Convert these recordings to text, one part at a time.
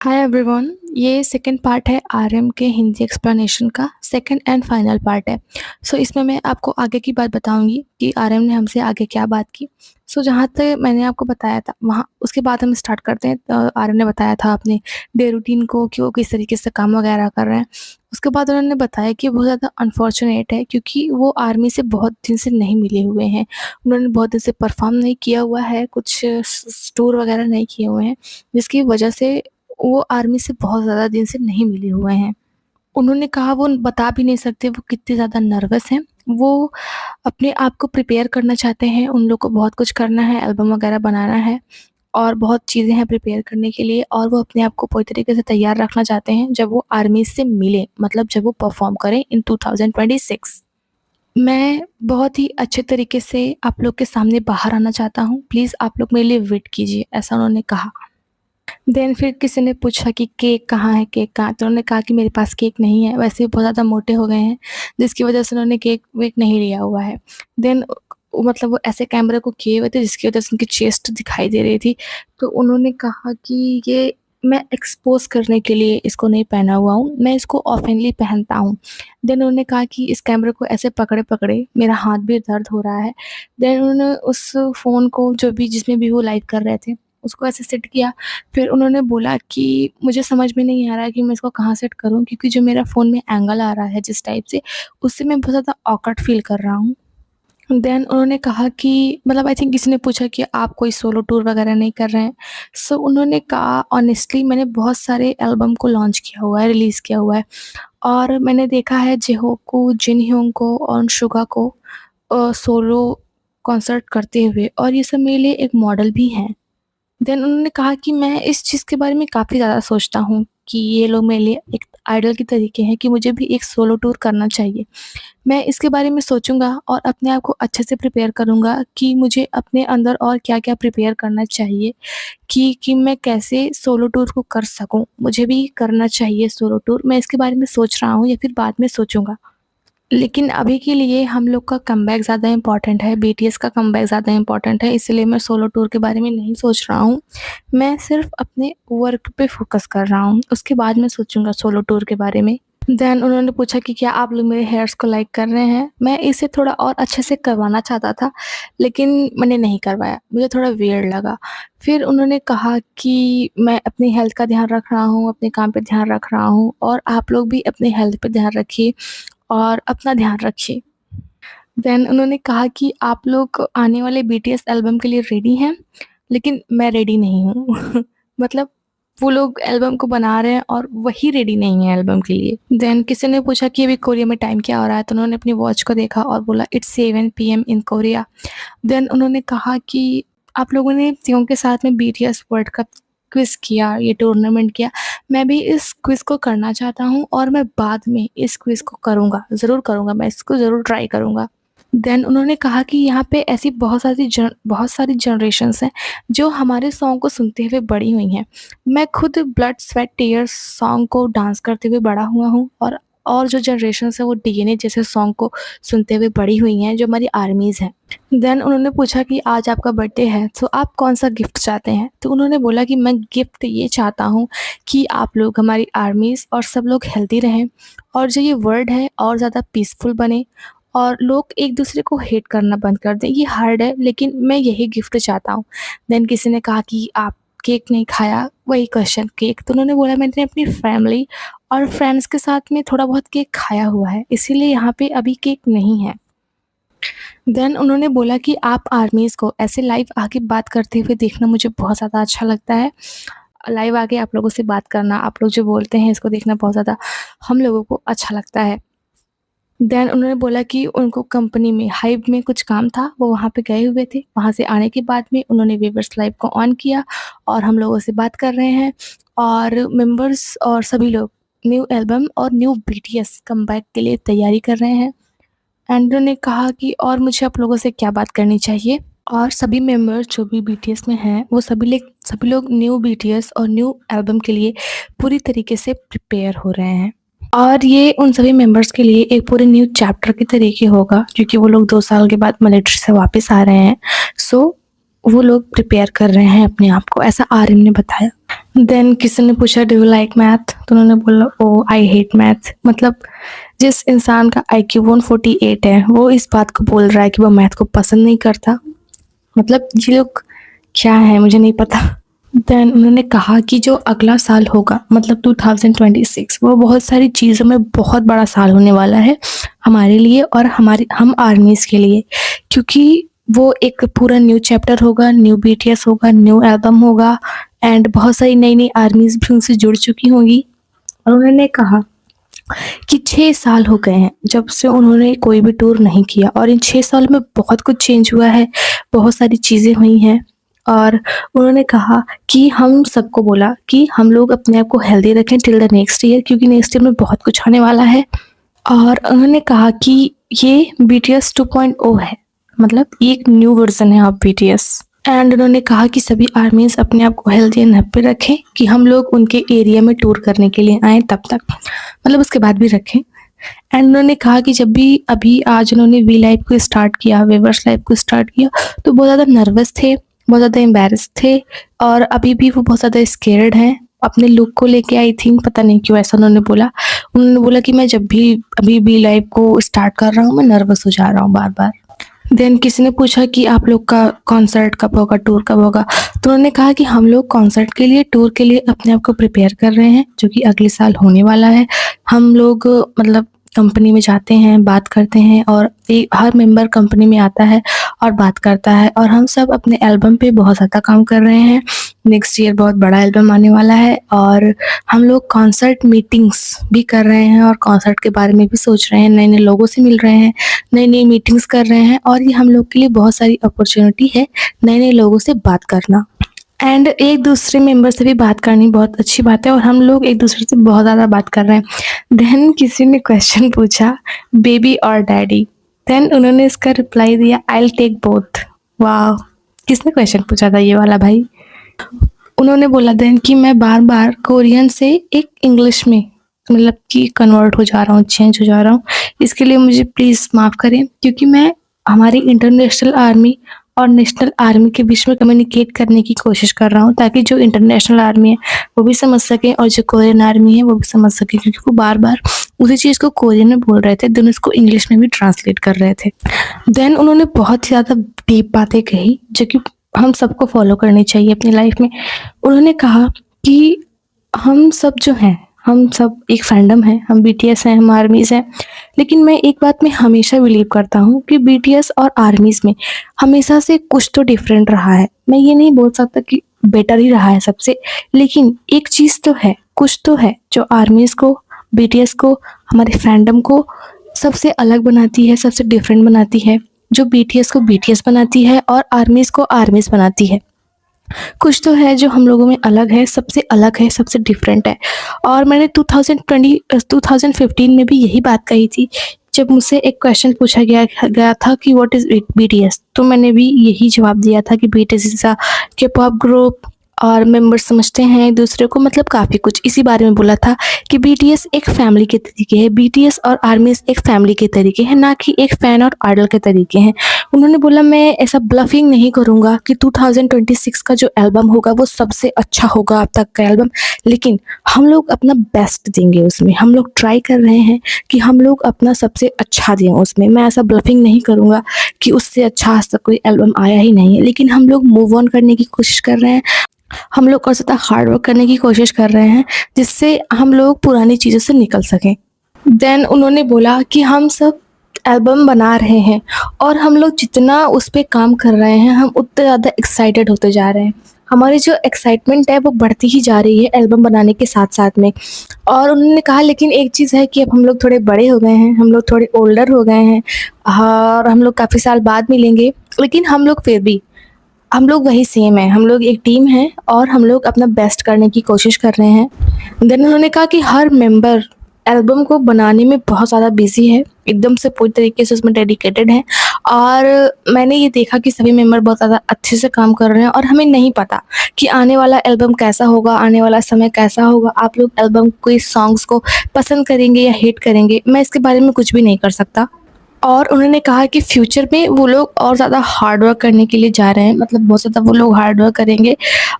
Hi everyone. ये second part है RM के हिंदी एक्सप्लेनेशन का सेकंड एंड फाइनल पार्ट है। इसमें मैं आपको आगे की बात बताऊंगी कि आरएम ने हमसे आगे क्या बात की। जहाँ तक मैंने आपको बताया था वहाँ उसके बाद हम स्टार्ट करते हैं। आरएम ने बताया था अपने डे रूटीन को कि वो किस तरीके से काम वगैरह कर रहे हैं। उसके बाद उन्होंने बताया कि बहुत ज़्यादा अनफॉर्चुनेट है क्योंकि वो आर्मी से बहुत दिन से नहीं मिले हुए हैं। उन्होंने बहुत दिन से परफॉर्म नहीं किया हुआ है, कुछ टूर वगैरह नहीं किए हुए हैं, जिसकी वजह से वो आर्मी से बहुत ज़्यादा दिन से नहीं मिले हुए हैं। उन्होंने कहा वो बता भी नहीं सकते वो कितने ज़्यादा नर्वस हैं। वो अपने आप को प्रिपेयर करना चाहते हैं, उन लोग को बहुत कुछ करना है, एल्बम वगैरह बनाना है और बहुत चीज़ें हैं प्रिपेयर करने के लिए, और वो अपने आप को पूरी तरीके से तैयार रखना चाहते हैं जब वो आर्मी से मिले, मतलब जब वो परफ़ॉर्म करें इन 2026। मैं बहुत ही अच्छे तरीके से आप लोग के सामने बाहर आना चाहता हूँ, प्लीज़ आप लोग मेरे लिए वेट कीजिए, ऐसा उन्होंने कहा। देन फिर किसी ने पूछा कि केक कहाँ है, केक कहाँ है? तो उन्होंने कहा कि मेरे पास केक नहीं है, वैसे भी बहुत ज़्यादा मोटे हो गए हैं, जिसकी वजह से उन्होंने केक-वेक नहीं लिया हुआ है। देन मतलब वो ऐसे कैमरे को किए हुए थे जिसकी वजह से उनकी चेस्ट दिखाई दे रही थी। तो उन्होंने कहा कि ये मैं एक्सपोज़ करने के लिए इसको नहीं पहना हुआ हूँ, मैं इसको ऑफ़नली पहनता हूँ। देन उन्होंने कहा कि इस कैमरे को ऐसे पकड़े-पकड़े मेरा हाथ भी दर्द हो रहा है। देन उन्होंने उस फ़ोन को जो भी जिसमें भी वो लाइव कर रहे थे, उसको ऐसे सेट किया। फिर उन्होंने बोला कि मुझे समझ में नहीं आ रहा है कि मैं इसको कहाँ सेट करूँ, क्योंकि जो मेरा फ़ोन में एंगल आ रहा है जिस टाइप से, उससे मैं बहुत ज़्यादा ऑकवर्ड फ़ील कर रहा हूँ। देन उन्होंने कहा कि मतलब आई थिंक किसी ने पूछा कि आप कोई सोलो टूर वगैरह नहीं कर रहे हैं? उन्होंने कहा ऑनेस्टली मैंने बहुत सारे एल्बम को लॉन्च किया हुआ है, रिलीज़ किया हुआ है, और मैंने देखा है जेहोक को, जिनह्यूंग को और सुगा को सोलो कॉन्सर्ट करते हुए, और ये सब मेरे लिए एक मॉडल भी हैं। देन उन्होंने कहा कि मैं इस चीज़ के बारे में काफ़ी ज़्यादा सोचता हूँ कि ये लोग मेरे लिए एक आइडल के तरीके हैं कि मुझे भी एक सोलो टूर करना चाहिए। मैं इसके बारे में सोचूँगा और अपने आप को अच्छे से प्रिपेयर करूँगा कि मुझे अपने अंदर और क्या-क्या प्रिपेयर करना चाहिए कि मैं कैसे सोलो टूर को कर सकूँ। मुझे भी करना चाहिए सोलो टूर, मैं इसके बारे में सोच रहा हूँ या फिर बाद में सोचूँगा। लेकिन अभी के लिए हम लोग का कमबैक ज़्यादा इम्पोर्टेंट है, बीटीएस का कमबैक ज़्यादा इम्पोर्टेंट है, इसलिए मैं सोलो टूर के बारे में नहीं सोच रहा हूँ। मैं सिर्फ़ अपने वर्क पे फ़ोकस कर रहा हूँ, उसके बाद मैं सोचूँगा सोलो टूर के बारे में। देन उन्होंने पूछा कि क्या आप लोग मेरे हेयर्स को लाइक कर रहे हैं? मैं इसे थोड़ा और अच्छे से करवाना चाहता था, लेकिन मैंने नहीं करवाया, मुझे थोड़ा वियर्ड लगा। फिर उन्होंने कहा कि मैं अपनी हेल्थ का ध्यान रख रहा हूँ, अपने काम पे ध्यान रख रहा हूँ, और आप लोग भी अपने हेल्थ पे ध्यान रखिए और अपना ध्यान रखिए। देन उन्होंने कहा कि आप लोग आने वाले बीटीएस एल्बम के लिए रेडी हैं? लेकिन मैं रेडी नहीं हूँ। मतलब वो लोग एल्बम को बना रहे हैं और वही रेडी नहीं है एल्बम के लिए। देन किसी ने पूछा कि अभी कोरिया में टाइम क्या हो रहा है? तो उन्होंने अपनी वॉच को देखा और बोला it's 7 PM in Korea. Then उन्होंने कहा कि आप लोगों ने सिंह के साथ में बीटीएस वर्ल्ड कप क्विज़ किया, ये टूर्नामेंट किया। मैं भी इस क्विज़ को करना चाहता हूँ और मैं बाद में इस क्विज़ को करूँगा, ज़रूर करूँगा, मैं इसको ज़रूर ट्राई करूँगा। देन उन्होंने कहा कि यहाँ पे ऐसी बहुत सारी जनरेशन्स हैं जो हमारे सॉन्ग को सुनते हुए बड़ी हुई हैं। मैं खुद ब्लड, स्वेट, टीयर्स सॉन्ग को डांस करते हुए बड़ा हुआ हूँ, और जो जनरेशन्स है वो डीएनए जैसे सॉन्ग को सुनते हुए बड़ी हुई हैं, जो हमारी आर्मीज़ हैं। देन उन्होंने पूछा कि आज आपका बर्थडे है, तो आप कौन-सा गिफ्ट चाहते हैं? तो उन्होंने बोला कि मैं गिफ्ट ये चाहता हूँ कि आप लोग, हमारी आर्मीज़ और सब लोग हेल्दी रहें, और जो ये वर्ल्ड है और ज़्यादा पीसफुल बने, और लोग एक-दूसरे को हेट करना बंद कर दें। ये हार्ड है, लेकिन मैं यही गिफ्ट चाहता हूँ। देन किसी ने कहा कि आप केक नहीं खाया, वही क्वेश्चन केक। तो उन्होंने बोला मैंने अपनी फैमिली और फ्रेंड्स के साथ में थोड़ा बहुत केक खाया हुआ है, इसीलिए यहाँ पे अभी केक नहीं है। देन उन्होंने बोला कि आप आर्मीज़ को ऐसे लाइव आके बात करते हुए देखना मुझे बहुत ज़्यादा अच्छा लगता है। लाइव आके आप लोगों से बात करना, आप लोग जो बोलते हैं इसको देखना बहुत ज़्यादा हम लोगों को अच्छा लगता है। देन उन्होंने बोला कि उनको कंपनी में हाइब में कुछ काम था, वो वहाँ पे गए हुए थे। वहाँ से आने के बाद में उन्होंने वीवर्स लाइव को ऑन किया और हम लोगों से बात कर रहे हैं, और मेंबर्स और सभी लोग न्यू एल्बम और न्यू बीटीएस कमबैक के लिए तैयारी कर रहे हैं। एंड उन्होंने कहा कि और मुझे आप लोगों से क्या बात करनी चाहिए, और सभी मेंबर्स जो भी बीटीएस में हैं वो सभी लोग न्यू बीटीएस और न्यू एल्बम के लिए पूरी तरीके से प्रिपेयर हो रहे हैं। और ये उन सभी मेंबर्स के लिए एक पूरे न्यू चैप्टर के तरीके होगा, क्योंकि वो लोग 2 साल के बाद मिलिट्री से वापस आ रहे हैं। सो वो लोग प्रिपेयर कर रहे हैं अपने आप को, ऐसा आर्यन ने बताया। देन किसी ने पूछा डू यू लाइक मैथ? तो उन्होंने बोला ओह आई हेट मैथ। मतलब जिस इंसान का आईक्यू 148 है, वो इस बात को बोल रहा है कि वो मैथ को पसंद नहीं करता। मतलब ये लोग क्या है मुझे नहीं पता। देन उन्होंने कहा कि जो अगला साल होगा मतलब 2026 वो बहुत सारी चीज़ों में बहुत बड़ा साल होने वाला है हमारे लिए और हम आर्मीज़ के लिए, क्योंकि वो एक पूरा न्यू चैप्टर होगा, न्यू बीटीएस होगा, न्यू एल्बम होगा एंड बहुत सारी नई-नई आर्मीज़ भी उनसे जुड़ चुकी होंगी। और उन्होंने कहा कि 6 साल हो गए हैं जब से उन्होंने कोई भी टूर नहीं किया और इन 6 साल में बहुत कुछ चेंज हुआ है, बहुत सारी चीज़ें हुई हैं। और उन्होंने कहा कि हम सबको बोला कि हम लोग अपने आप को हेल्दी रखें टिल द नेक्स्ट ईयर, क्योंकि नेक्स्ट ईयर में बहुत कुछ आने वाला है। और उन्होंने कहा कि ये बीटीएस 2.0 है, मतलब ये एक न्यू वर्ज़न है ऑफ बीटीएस। एंड उन्होंने कहा कि सभी आर्मीज़ अपने आप को हेल्दी एंड हैप्पी रखें कि हम लोग उनके एरिया में टूर करने के लिए आएँ तब तक, मतलब उसके बाद भी रखें। एंड उन्होंने कहा कि जब भी अभी आज उन्होंने वी लाइफ को स्टार्ट किया, वेवर्स लाइफ को स्टार्ट किया, तो बहुत ज़्यादा नर्वस थे, बहुत ज़्यादा एम्बैरेस्ड थे और अभी भी वो बहुत ज़्यादा स्केर्ड हैं अपने लुक को लेके। आई थिंक पता नहीं क्यों ऐसा उन्होंने बोला। उन्होंने बोला कि मैं जब भी अभी वी लाइफ को स्टार्ट कर रहा हूँ, मैं नर्वस हो जा रहा हूँ बार-बार। देन किसी ने पूछा कि आप लोग का कॉन्सर्ट कब होगा, टूर कब होगा? तो उन्होंने कहा कि हम लोग कॉन्सर्ट के लिए, टूर के लिए अपने आप को प्रिपेयर कर रहे हैं, जो कि अगले साल होने वाला है। हम लोग मतलब कंपनी में जाते हैं, बात करते हैं और हर मेंबर कंपनी में आता है और बात करता है और हम सब अपने एल्बम पे बहुत ज़्यादा काम कर रहे हैं। नेक्स्ट ईयर बहुत बड़ा एल्बम आने वाला है और हम लोग कॉन्सर्ट मीटिंग्स भी कर रहे हैं और कॉन्सर्ट के बारे में भी सोच रहे हैं, नए-नए लोगों से मिल रहे हैं, नई-नई मीटिंग्स कर रहे हैं और ये हम लोग के लिए बहुत सारी अपॉर्च्युनिटी है, नए-नए लोगों से बात करना। एंड एक दूसरे मेंबर से भी बात करनी बहुत अच्छी बात है और हम लोग एक दूसरे से बहुत ज़्यादा बात कर रहे हैं। देन किसी ने क्वेश्चन पूछा बेबी और डैडी? देन उन्होंने इसका रिप्लाई दिया I will take both. Wow! किसने क्वेश्चन पूछा था ये वाला भाई? उन्होंने बोला देन कि मैं बार-बार कोरियन से एक इंग्लिश में मतलब कि कन्वर्ट हो जा रहा हूँ, चेंज हो जा रहा हूँ। इसके लिए मुझे प्लीज़ माफ़ करें, क्योंकि मैं हमारी इंटरनेशनल आर्मी और नेशनल आर्मी के बीच में कम्युनिकेट करने की कोशिश कर रहा हूँ, ताकि जो इंटरनेशनल आर्मी है वो भी समझ सकें और जो कोरियन आर्मी है वो भी समझ सके, क्योंकि वो बार-बार उसी चीज़ को कोरियन में बोल रहे थे, देन उसको इंग्लिश में भी ट्रांसलेट कर रहे थे। देन उन्होंने बहुत ही ज़्यादा डीप बातें कही, जो कि हम सबको फॉलो करनी चाहिए अपनी लाइफ में। उन्होंने कहा कि हम सब जो हैं, हम सब एक फैंडम है, हम बीटीएस हैं, हम आर्मीज़ हैं। लेकिन मैं एक बात में हमेशा बिलीव करता हूँ कि बीटीएस और आर्मीज़ में हमेशा से कुछ तो डिफरेंट रहा है। मैं ये नहीं बोल सकता कि बेटर ही रहा है सबसे, लेकिन एक चीज़ तो है, कुछ तो है जो आर्मीज़ को, बीटीएस को, हमारे फैंडम को सबसे अलग बनाती है, सबसे डिफरेंट बनाती है, जो बीटीएस को बीटीएस बनाती है और आर्मीज़ को आर्मीज़ बनाती है। कुछ तो है जो हम लोगों में अलग है, सबसे डिफरेंट है। और मैंने 2015 में भी यही बात कही थी, जब मुझसे एक क्वेश्चन पूछा गया था कि व्हाट इज़ बीटीएस? तो मैंने भी यही जवाब दिया था कि BTS is a K-pop group और मेंबर्स समझते हैं एक-दूसरे को, मतलब काफ़ी कुछ इसी बारे में बोला था कि बीटीएस एक फैमिली के तरीके है, बीटीएस और आर्मीज़ एक फैमिली के तरीके हैं, ना कि एक फैन और आइडल के तरीके हैं। उन्होंने बोला मैं ऐसा ब्लफिंग नहीं करूँगा कि 2026 का जो एल्बम होगा वो सबसे अच्छा होगा अब तक का एल्बम, लेकिन हम लोग अपना बेस्ट देंगे उसमें। हम लोग ट्राई कर रहे हैं कि हम लोग अपना सबसे अच्छा दें उसमें। मैं ऐसा ब्लफिंग नहीं करूँगा कि उससे अच्छा आज तक कोई एल्बम आया ही नहीं है, लेकिन हम लोग मूव ऑन करने की कोशिश कर रहे हैं। हम लोग और ज़्यादा हार्ड वर्क करने की कोशिश कर रहे हैं, जिससे हम लोग पुरानी चीज़ों से निकल सकें। देन उन्होंने बोला कि हम सब एल्बम बना रहे हैं और हम लोग जितना उस पे काम कर रहे हैं, हम उतने ज़्यादा एक्साइटेड होते जा रहे हैं। हमारी जो एक्साइटमेंट है वो बढ़ती ही जा रही है एल्बम बनाने के साथ-साथ में। और उन्होंने कहा लेकिन एक चीज़ है कि अब हम लोग थोड़े बड़े हो गए हैं, हम लोग थोड़े ओल्डर हो गए हैं और हम लोग काफ़ी साल बाद मिलेंगे, लेकिन हम लोग फिर भी हम लोग वही सेम हैं, हम लोग एक टीम हैं और हम लोग अपना बेस्ट करने की कोशिश कर रहे हैं। देन उन्होंने कहा कि हर मेंबर एल्बम को बनाने में बहुत ज़्यादा बिज़ी है, एकदम से पूरी तरीके से उसमें डेडिकेटेड हैं और मैंने ये देखा कि सभी मेंबर बहुत ज़्यादा अच्छे से काम कर रहे हैं और हमें नहीं पता कि आने वाला एल्बम कैसा होगा, आने वाला समय कैसा होगा। आप लोग एल्बम के सॉन्ग्स को पसंद करेंगे या हेट करेंगे, मैं इसके बारे में कुछ भी नहीं कर सकता। और उन्होंने कहा कि फ्यूचर में वो लोग और ज़्यादा हार्ड वर्क करने के लिए जा रहे हैं, मतलब बहुत ज़्यादा वो लोग हार्ड वर्क करेंगे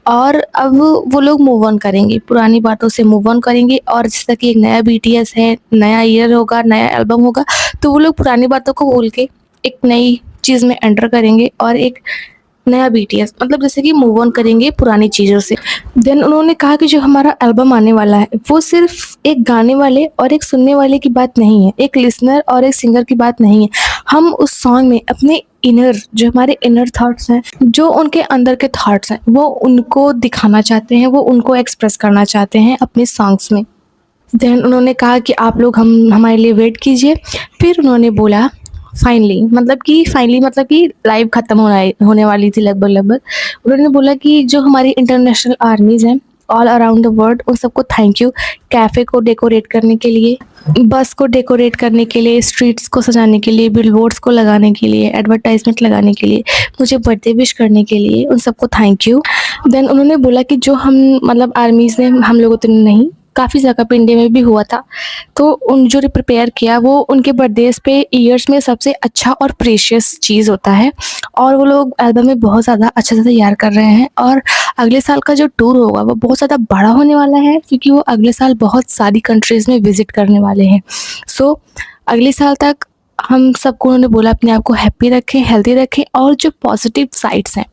और अब वो लोग मूव ऑन करेंगे, पुरानी बातों से मूव ऑन करेंगे और जैसा कि एक नया बीटीएस है, नया ईयर होगा, नया एल्बम होगा, तो वो लोग पुरानी बातों को भूल के एक नई चीज़ में एंटर करेंगे और एक नया बीटीएस मतलब जैसे कि मूव ऑन करेंगे पुरानी चीज़ों से। देन उन्होंने कहा कि जो हमारा एल्बम आने वाला है, वो सिर्फ़ एक गाने वाले और एक सुनने वाले की बात नहीं है, एक लिसनर और एक सिंगर की बात नहीं है। हम उस सॉन्ग में अपने जो हमारे इनर थॉट्स हैं, जो उनके अंदर के थॉट्स हैं, वो उनको दिखाना चाहते हैं, वो उनको एक्सप्रेस करना चाहते हैं अपने सॉन्ग्स में। देन उन्होंने कहा कि आप लोग हम हमारे लिए वेट कीजिए। फिर उन्होंने बोला फाइनली मतलब कि लाइव ख़त्म होने वाली थी लगभग-लगभग। उन्होंने बोला कि जो हमारी इंटरनेशनल आर्मीज़ हैं ऑल अराउंड द वर्ल्ड, उन सबको थैंक यू कैफ़े को डेकोरेट करने के लिए, बस को डेकोरेट करने के लिए, स्ट्रीट्स को सजाने के लिए, बिलबोर्ड्स को लगाने के लिए, एडवर्टाइज़मेंट लगाने के लिए, मुझे बर्थडे विश करने के लिए, उन सबको थैंक यू। देन उन्होंने बोला कि जो हम मतलब आर्मीज़ ने हम लोगों तो नहीं, काफ़ी जगह पे इंडिया में भी हुआ था, तो उन जो प्रिपेयर किया वो उनके बर्थडेज़ पे ईयर्स में सबसे अच्छा और प्रेशियस चीज़ होता है और वो लोग एल्बम में बहुत ज़्यादा अच्छे से तैयार कर रहे हैं और अगले साल का जो टूर होगा वो बहुत ज़्यादा बड़ा होने वाला है क्योंकि वो अगले साल बहुत सारी कंट्रीज़ में विज़िट करने वाले हैं। सो अगले साल तक हम सबको उन्होंने बोला अपने आप को हैप्पी रखें, हेल्दी रखें और जो पॉज़िटिव साइड्स हैं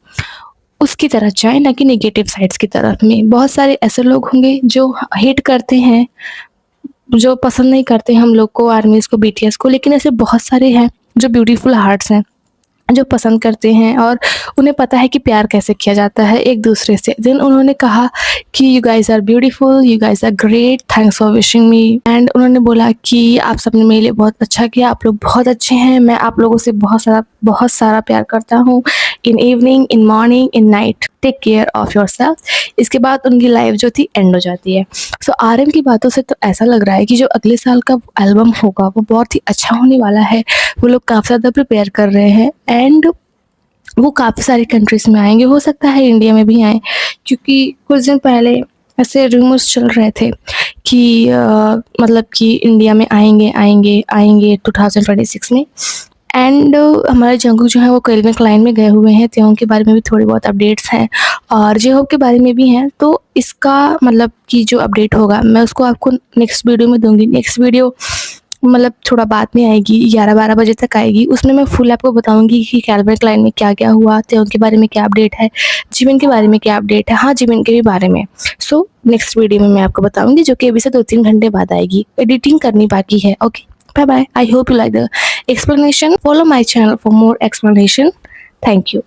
उसकी तरफ जाएँ, ना कि नेगेटिव साइड्स की तरफ में। बहुत सारे ऐसे लोग होंगे जो हेट करते हैं, जो पसंद नहीं करते हम लोग को, आर्मीज़ को, बीटीएस को, लेकिन ऐसे बहुत सारे हैं जो ब्यूटीफुल हार्ट्स हैं, जो पसंद करते हैं और उन्हें पता है कि प्यार कैसे किया जाता है एक दूसरे से। देन उन्होंने कहा कि you guys are beautiful, you guys are great, thanks for wishing me. And उन्होंने बोला कि आप सबने मेरे लिए बहुत अच्छा किया, आप लोग बहुत अच्छे हैं, मैं आप लोगों से बहुत सारा प्यार करता हूँ, in evening, in morning, in night, take care of yourself. इसके बाद उनकी लाइफ जो थी एंड हो जाती है। सो आरएम की बातों से तो ऐसा लग रहा है कि जो अगले साल का एल्बम होगा वो बहुत ही अच्छा होने वाला है। वो लोग काफ़ी ज़्यादा प्रिपेयर कर रहे हैं एंड वो काफ़ी सारी कंट्रीज़ में आएँगे, हो सकता है इंडिया में भी आएँ क्योंकि कुछ दिन पहले ऐसे रूमर्स चल रहे थे कि मतलब कि इंडिया में आएँगे 2026 में। एंड हमारे जंगू जो हैं वो केल्विन क्लाइन में गए हुए हैं, तो उनके बारे में भी थोड़ी बहुत अपडेट्स हैं और जे-होप के बारे में भी हैं। तो इसका मतलब कि जो अपडेट होगा मैं उसको आपको नेक्स्ट वीडियो में दूँगी। नेक्स्ट वीडियो मतलब थोड़ा बाद में आएगी, 11-12 बजे तक आएगी। उसमें मैं फुल आपको बताऊँगी कि केल्विन क्लाइन में क्या-क्या हुआ, त्यों के बारे में क्या अपडेट है, जिमिन के बारे में क्या अपडेट है, हाँ, जिमिन के भी बारे में। सो नेक्स्ट वीडियो में मैं आपको बताऊँगी जो कि अभी से 2-3 घंटे बाद आएगी। एडिटिंग करनी बाकी है। Okay, bye-bye. I hope you like the explanation. Follow my channel for more explanation. Thank you.